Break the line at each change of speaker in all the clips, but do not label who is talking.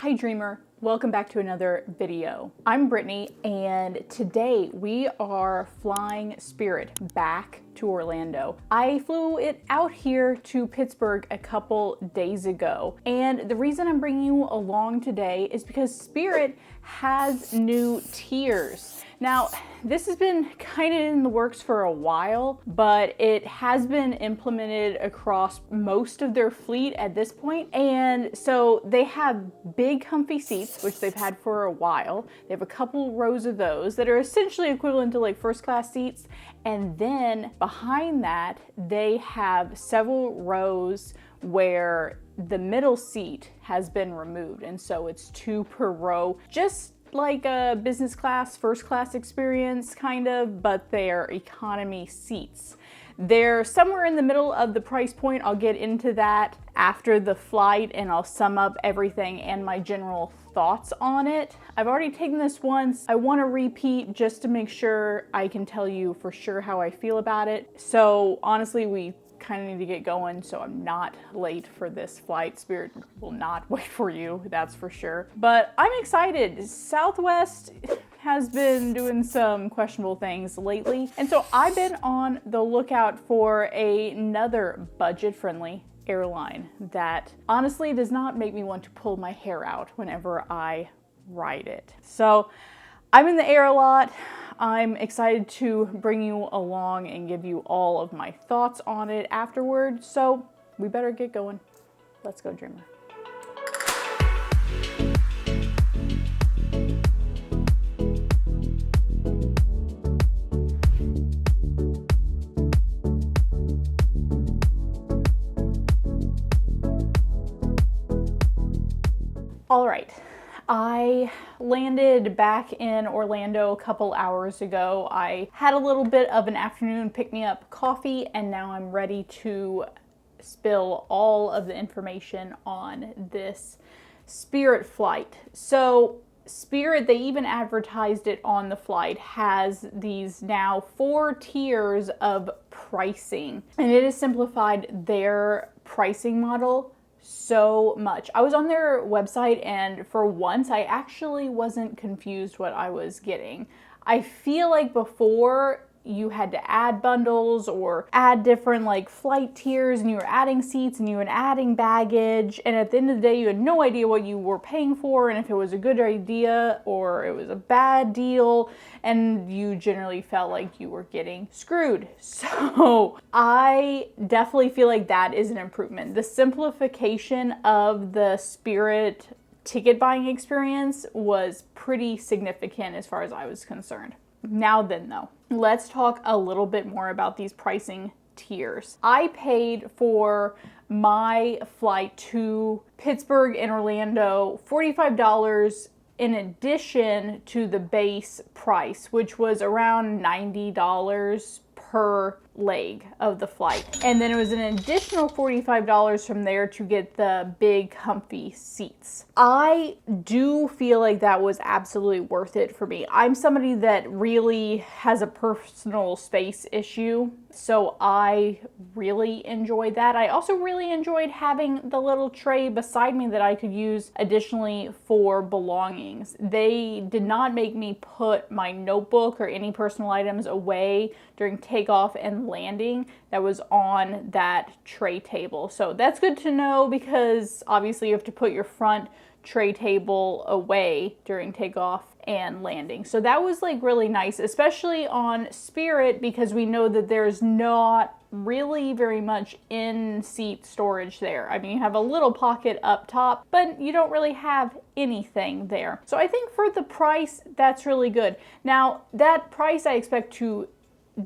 Hi Dreamer, welcome back to another video. I'm Brittany and today we are flying Spirit back to Orlando. I flew it out here to Pittsburgh a couple days ago, and the reason I'm bringing you along today is because Spirit has new tiers. Now, this has been kind of in the works for a while, but it has been implemented across most of their fleet at this point. And so they have big comfy seats, which they've had for a while. They have a couple rows of those that are essentially equivalent to like first class seats. And then behind that, they have several rows where the middle seat has been removed. And so it's 2 per row, just like a business class, first class experience kind of, but they're economy seats. They're somewhere in the middle of the price point. I'll get into that after the flight and I'll sum up everything and my general thoughts on it. I've already taken this once. I want to repeat just to make sure I can tell you for sure how I feel about it. So honestly, we kind of need to get going so I'm not late for this flight. Spirit will not wait for you, that's for sure. But I'm excited. Southwest has been doing some questionable things lately, and so I've been on the lookout for another budget-friendly airline that honestly does not make me want to pull my hair out whenever I ride it. So I'm in the air a lot. I'm excited to bring you along and give you all of my thoughts on it afterward. So we better get going. Let's go, Dreamer. All right. I landed back in Orlando a couple hours ago. I had a little bit of an afternoon pick-me-up coffee, and now I'm ready to spill all of the information on this Spirit flight. So Spirit, they even advertised it on the flight, has these now 4 tiers of pricing, and it has simplified their pricing model so much. I was on their website and for once I actually wasn't confused what I was getting. I feel like before you had to add bundles or add different like flight tiers, and you were adding seats and you were adding baggage, and at the end of the day you had no idea what you were paying for and if it was a good idea or it was a bad deal, and you generally felt like you were getting screwed. So I definitely feel like that is an improvement. The simplification of the Spirit ticket buying experience was pretty significant as far as I was concerned. Now then though, let's talk a little bit more about these pricing tiers. I paid for my flight to Pittsburgh and Orlando $45 in addition to the base price, which was around $90 per leg of the flight. And then it was an additional $45 from there to get the big comfy seats. I do feel like that was absolutely worth it for me. I'm somebody that really has a personal space issue, so I really enjoyed that. I also really enjoyed having the little tray beside me that I could use additionally for belongings. They did not make me put my notebook or any personal items away during takeoff and landing that was on that tray table. So that's good to know, because obviously you have to put your front tray table away during takeoff and landing. So that was like really nice, especially on Spirit, because we know that there's not really very much in-seat storage there. I mean, you have a little pocket up top, but you don't really have anything there. So I think for the price, that's really good. Now, that price I expect to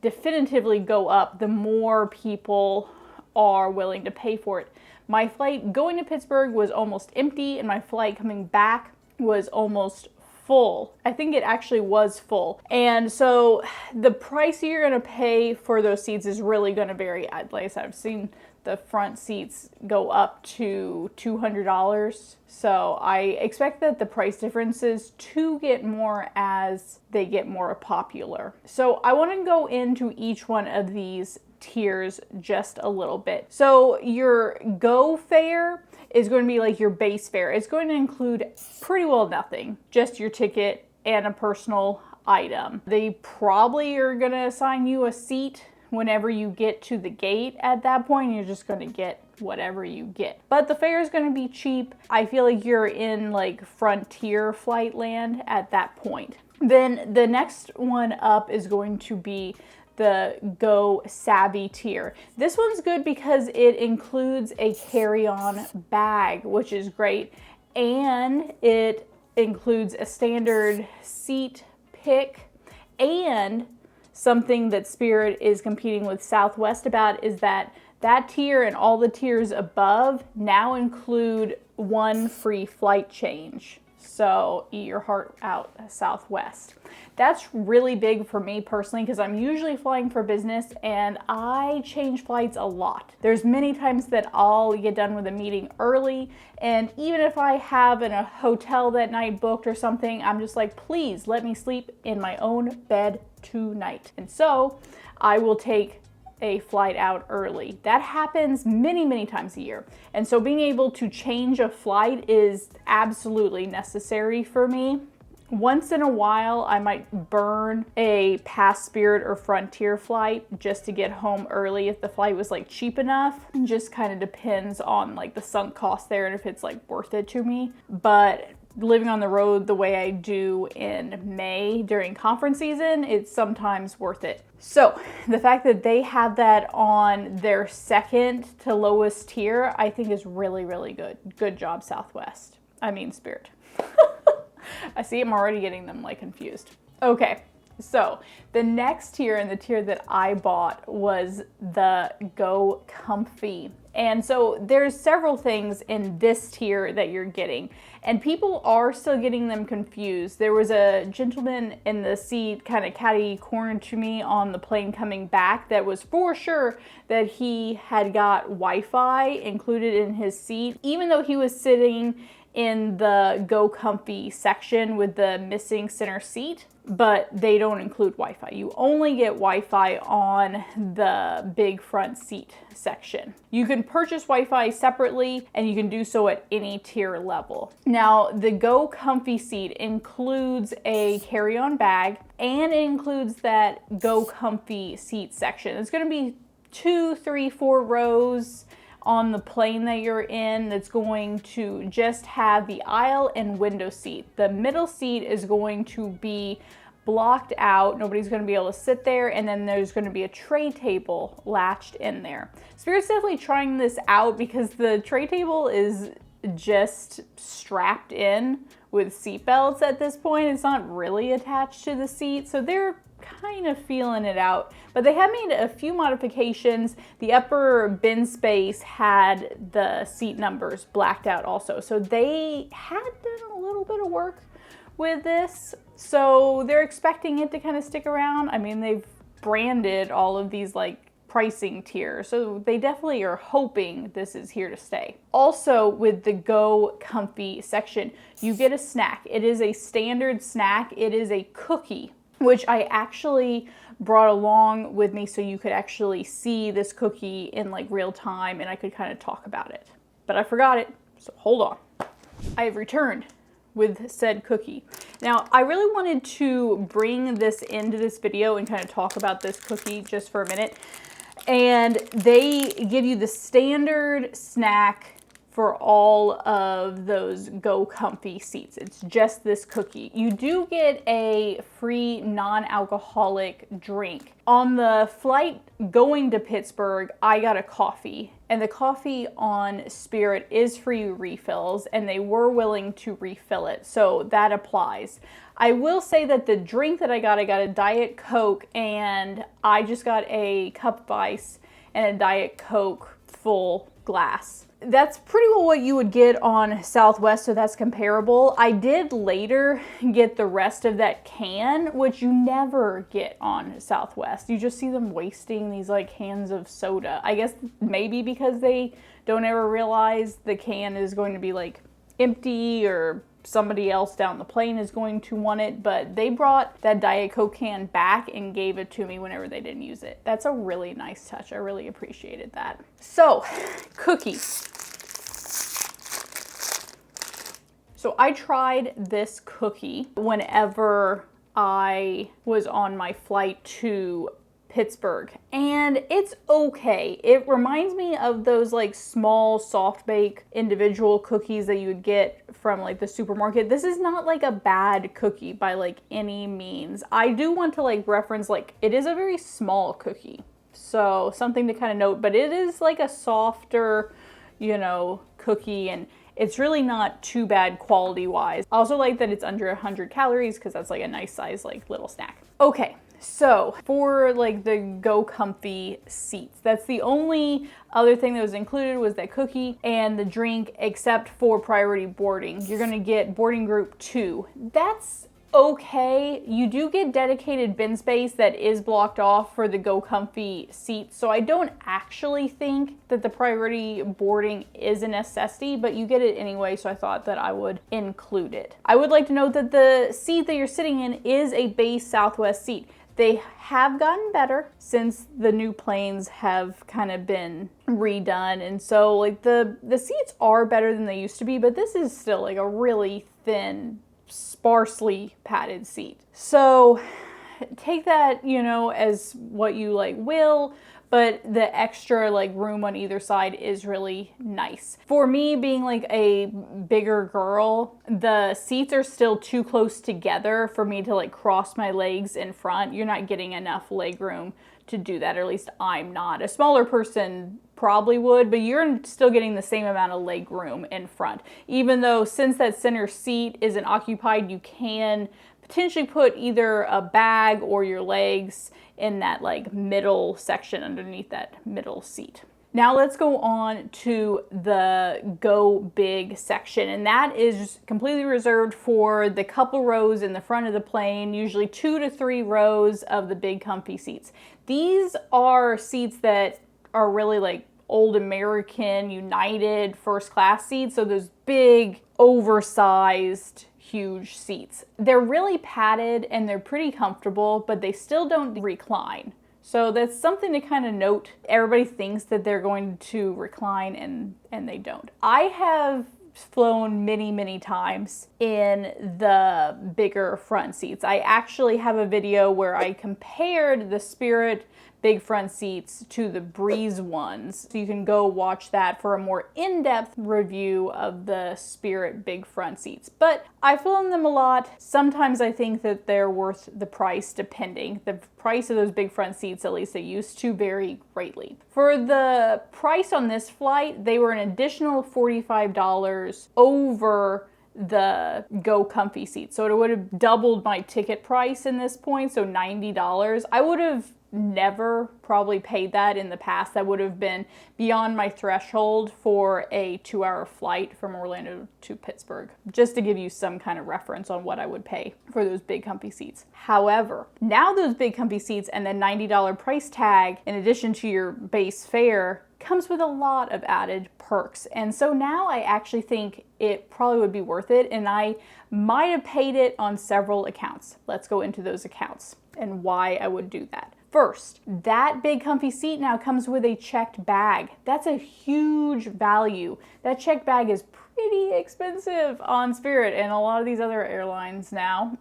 definitively go up the more people are willing to pay for it. My flight going to Pittsburgh was almost empty, and my flight coming back was almost full. I think it actually was full. And so the price you're gonna pay for those seats is really gonna vary. Like I said, I've seen the front seats go up to $200. So I expect that the price differences to get more as they get more popular. So I want to go into each one of these tiers just a little bit. So your Go fare is going to be like your base fare. It's going to include pretty well nothing, just your ticket and a personal item. They probably are going to assign you a seat whenever you get to the gate. At that point, you're just going to get whatever you get. But the fare is going to be cheap. I feel like you're in like frontier flight land at that point. Then the next one up is going to be the Go Savvy tier. This one's good because it includes a carry-on bag, which is great. And it includes a standard seat pick, and something that Spirit is competing with Southwest about is that tier and all the tiers above now include one free flight change. So eat your heart out, Southwest. That's really big for me personally because I'm usually flying for business and I change flights a lot. There's many times that I'll get done with a meeting early, and even if I have a hotel that night booked or something, I'm just like, please let me sleep in my own bed tonight. And so I will take a flight out early. That happens many, many times a year. And so being able to change a flight is absolutely necessary for me. Once in a while, I might burn a past Spirit or Frontier flight just to get home early if the flight was like cheap enough. It just kind of depends on like the sunk cost there and if it's like worth it to me. But living on the road the way I do in May during conference season, it's sometimes worth it. So the fact that they have that on their second to lowest tier, I think is really, really good. Good job, Southwest. I mean, Spirit. I see I'm already getting them like confused. Okay, so the next tier and the tier that I bought was the Go Comfy. And so there's several things in this tier that you're getting, and people are still getting them confused. There was a gentleman in the seat kind of catty cornered to me on the plane coming back that was for sure that he had got Wi-Fi included in his seat, even though he was sitting in the Go Comfy section with the missing center seat, but they don't include Wi-Fi. You only get Wi-Fi on the big front seat section. You can purchase Wi-Fi separately, and you can do so at any tier level. Now, the Go Comfy seat includes a carry-on bag, and it includes that Go Comfy seat section. It's gonna be 2, 3, 4 rows on the plane that you're in that's going to just have the aisle and window seat. The middle seat is going to be blocked out. Nobody's going to be able to sit there, and then there's going to be a tray table latched in there. Spirit's definitely trying this out because the tray table is just strapped in with seat belts at this point. It's not really attached to the seat, so they're kind of feeling it out. But they have made a few modifications. The upper bin space had the seat numbers blacked out also, so they had done a little bit of work with this, so they're expecting it to kind of stick around. I mean, they've branded all of these like pricing tiers, so they definitely are hoping this is here to stay. Also, with the Go Comfy section, you get a snack. It is a standard snack. It is a cookie, which I actually brought along with me so you could actually see this cookie in like real time and I could kind of talk about it. But I forgot it, so hold on. I have returned with said cookie. Now, I really wanted to bring this into this video and kind of talk about this cookie just for a minute. And they give you the standard snack for all of those Go Comfy seats. It's just this cookie. You do get a free non-alcoholic drink. On the flight going to Pittsburgh, I got a coffee, and the coffee on Spirit is free refills, and they were willing to refill it, so that applies. I will say that the drink that I got a Diet Coke, and I just got a cup of ice and a Diet Coke full glass. That's pretty well what you would get on Southwest, so that's comparable. I did later get the rest of that can, which you never get on Southwest. You just see them wasting these like cans of soda. I guess maybe because they don't ever realize the can is going to be like empty or somebody else down the plane is going to want it, but they brought that Diet Coke can back and gave it to me whenever they didn't use it. That's a really nice touch. I really appreciated that. So, cookie. So I tried this cookie whenever I was on my flight to Pittsburgh, and it's okay. It reminds me of those like small soft bake individual cookies that you would get from like the supermarket. This is not like a bad cookie by like any means. I do want to like reference, like, it is a very small cookie, so something to kind of note, but it is like a softer, you know, cookie, and it's really not too bad quality wise. I also like that it's under 100 calories because that's like a nice size like little snack. Okay, so for like the Go Comfy seats, that's the only other thing that was included was that cookie and the drink, except for priority boarding. You're gonna get boarding group 2. That's okay. You do get dedicated bin space that is blocked off for the Go Comfy seats, so I don't actually think that the priority boarding is a necessity, but you get it anyway, so I thought that I would include it. I would like to note that the seat that you're sitting in is a base Southwest seat. They have gotten better since the new planes have kind of been redone, and so like the seats are better than they used to be, but this is still like a really thin, sparsely padded seat. So take that, you know, as what you like will, but the extra like room on either side is really nice. For me, being like a bigger girl, the seats are still too close together for me to like cross my legs in front. You're not getting enough leg room to do that, or at least I'm not. A smaller person probably would, but you're still getting the same amount of leg room in front. Even though since that center seat isn't occupied, you can potentially put either a bag or your legs in that like middle section underneath that middle seat. Now let's go on to the Go Big section, and that is completely reserved for the couple rows in the front of the plane, usually 2 to 3 rows of the big comfy seats. These are seats that are really like old American United first class seats, so those big, oversized, huge seats. They're really padded and they're pretty comfortable, but they still don't recline. So that's something to kind of note. Everybody thinks that they're going to recline and they don't. I have flown many times in the bigger front seats. I actually have a video where I compared the Spirit big front seats to the Breeze ones. So you can go watch that for a more in-depth review of the Spirit big front seats. But I've flown them a lot. Sometimes I think that they're worth the price, depending. The price of those big front seats, at least they used to, vary greatly. For the price on this flight, they were an additional $45 over the Go Comfy seat. So it would have doubled my ticket price in this point, so $90. I would have never probably paid that in the past. That would have been beyond my threshold for a 2-hour flight from Orlando to Pittsburgh, just to give you some kind of reference on what I would pay for those big comfy seats. However, now those big comfy seats and the $90 price tag, in addition to your base fare, comes with a lot of added perks. And so now I actually think it probably would be worth it, and I might have paid it on several accounts. Let's go into those accounts and why I would do that. First, that big comfy seat now comes with a checked bag. That's a huge value. That checked bag is pretty expensive on Spirit and a lot of these other airlines now,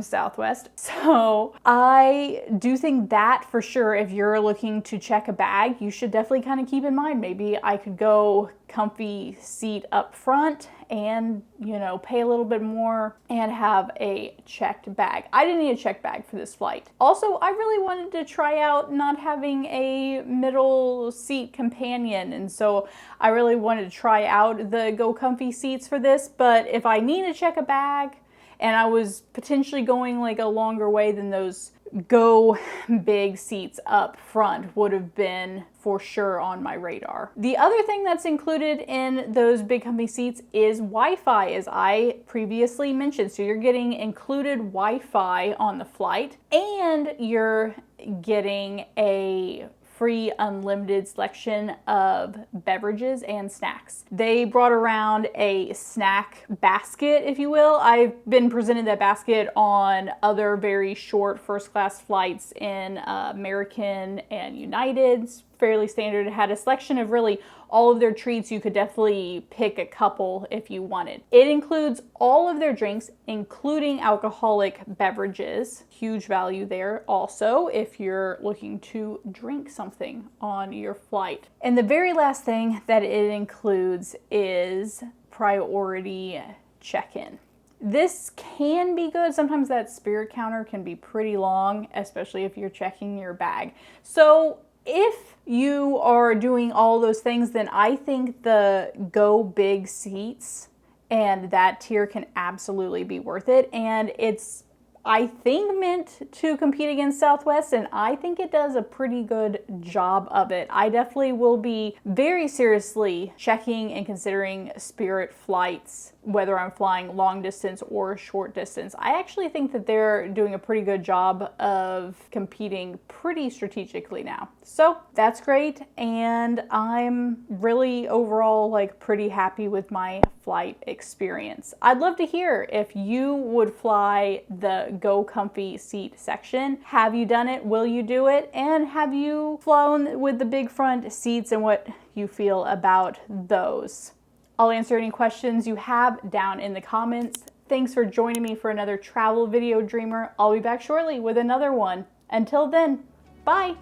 Southwest. So I do think that for sure, if you're looking to check a bag, you should definitely kind of keep in mind, maybe I could go comfy seat up front and, you know, pay a little bit more and have a checked bag. I didn't need a checked bag for this flight. Also, I really wanted to try out not having a middle seat companion, and so I really wanted to try out the Go Comfy seats for this. But if I need to check a bag and I was potentially going like a longer way, than those Go Big seats up front would have been for sure on my radar. The other thing that's included in those big comfy seats is Wi-Fi, as I previously mentioned. So you're getting included Wi-Fi on the flight, and you're getting a free unlimited selection of beverages and snacks. They brought around a snack basket, if you will. I've been presented that basket on other very short first class flights in American and United's fairly standard. It had a selection of really all of their treats. You could definitely pick a couple if you wanted. It includes all of their drinks, including alcoholic beverages. Huge value there also if you're looking to drink something on your flight. And the very last thing that it includes is priority check-in. This can be good. Sometimes that Spirit counter can be pretty long, especially if you're checking your bag. So if you are doing all those things, then I think the Go Big seats and that tier can absolutely be worth it. And it's, I think, meant to compete against Southwest, and I think it does a pretty good job of it. I definitely will be very seriously checking and considering Spirit flights, whether I'm flying long distance or short distance. I actually think that they're doing a pretty good job of competing pretty strategically now. So that's great, and I'm really overall like pretty happy with my flight experience. I'd love to hear if you would fly the Go Comfy seat section. Have you done it? Will you do it? And have you flown with the big front seats and what you feel about those? I'll answer any questions you have down in the comments. Thanks for joining me for another travel video, dreamer. I'll be back shortly with another one. Until then, bye.